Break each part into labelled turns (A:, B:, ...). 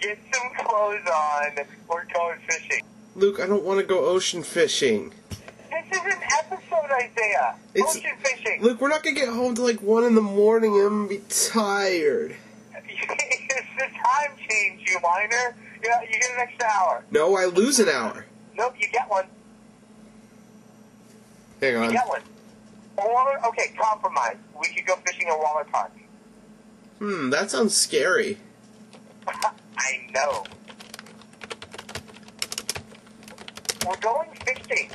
A: Get some clothes on. We're going fishing.
B: Luke, I don't want to go ocean fishing.
A: This is an episode, Isaiah. Ocean fishing.
B: Luke, we're not going to get home till like 1 in the morning and I'm going to be tired.
A: It's the time change, you whiner. You get an extra hour.
B: No, I lose an hour.
A: Nope, you get one.
B: Hang on.
A: You get one. Okay, compromise. We could go fishing at Waller Park.
B: That sounds scary.
A: I know. We're going fishing.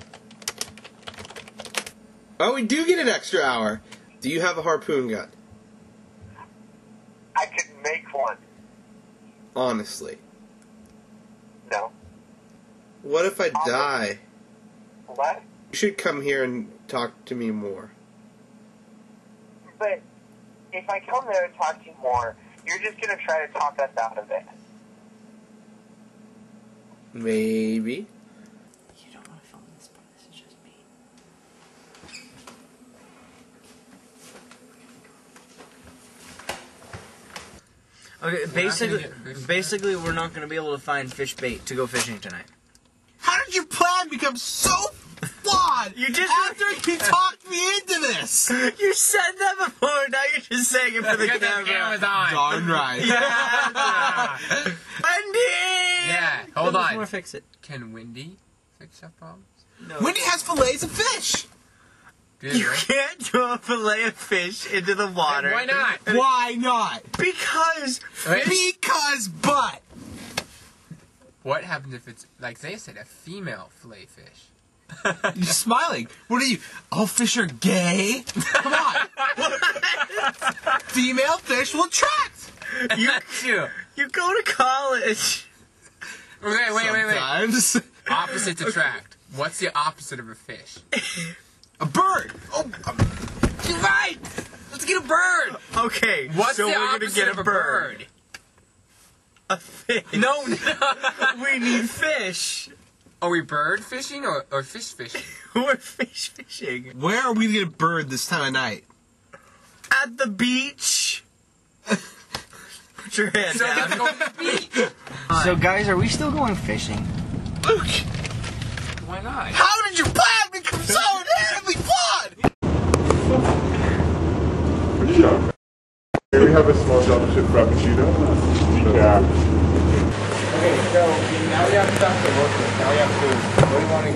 B: Oh, we do get an extra hour. Do you have a harpoon gun?
A: I could make one.
B: Honestly.
A: No.
B: What if I die?
A: What?
B: You should come here and talk to me more.
A: But if I come there and talk to you more, you're just going to try to talk us out of it.
B: Maybe.
C: You don't want to film this part. This is just me. Okay, basically, we're not going to be able to find fish bait to go fishing tonight.
D: How did your plan become so flawed?
C: You just
D: after you talked me into this.
C: You said that before. Now you're just saying it for the
E: Because
C: camera.
E: the camera's on.
D: Darn right.
C: Yeah. Wendy.
E: Yeah, hold on.
C: More fix it.
E: Can Wendy fix our problems?
C: No.
D: Wendy has fillets of fish.
E: Good,
C: You
E: right?
C: can't throw a fillet of fish into the water.
E: Why not?
D: Why not?
C: Because.
D: But.
E: What happens if it's, like they said, a female fillet fish?
D: You're smiling. What are you? All fish are gay? Come on. Female fish will attract.
C: You go to college.
E: Okay, wait.
D: Sometimes.
E: Opposites attract. What's the opposite of a fish?
D: A bird. Oh,
E: You're right! Let's get a bird!
C: Okay,
E: What's
C: so
E: the
C: we're gonna
E: opposite
C: get
E: of
C: a bird. A fish.
E: No.
C: We need fish.
E: Are we bird fishing or fish fishing?
C: We're fish fishing.
D: where are we to get a bird this time of night?
C: At the beach. Put your hand
E: So let's
C: down.
E: go to the beach.
C: So guys, are we still going fishing?
D: Luke,
E: Why not?
D: how did your plan become so terribly flawed?
F: Here we have a small double-chip frappuccino. Decaf.
E: Okay, so now we have stuff to work with. Now we have food. What do you want to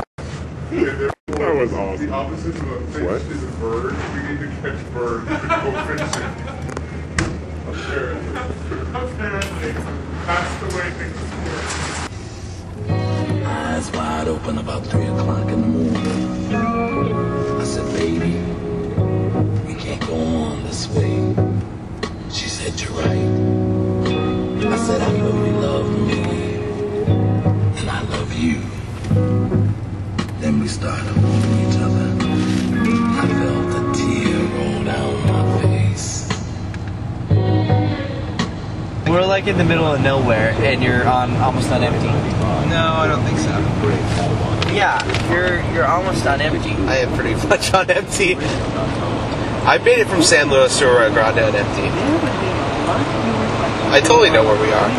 F: That was awesome. The opposite of a fish is a bird. We need to catch birds to go fishing. Apparently. That's the way things work.
G: Eyes wide open about 3 o'clock in the morning. I said, baby, we can't go on this way. She said, you're right. I said, I know you love me, and I love you. Then we started holding each other. I felt a tear roll down my face.
C: We're like in the middle of nowhere, and you're almost on empty.
D: No, I don't think so.
C: Yeah, you're almost on empty.
B: I am pretty much on empty. I made it from San Luis to Rio Grande on empty. I totally know where we are.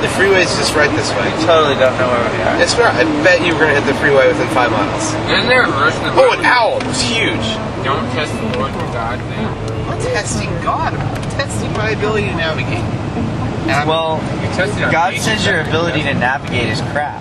B: The freeway's just right this way.
C: Totally don't know where we are.
B: I swear, I bet you were going to hit the freeway within 5 miles.
E: Isn't there a version of
B: Oh, an owl! It was huge.
E: Don't test the Lord your God thing?
B: I'm testing God. I'm testing my ability to navigate.
C: Well,
E: You tested on
C: God
E: nature.
C: says your ability to navigate is crap.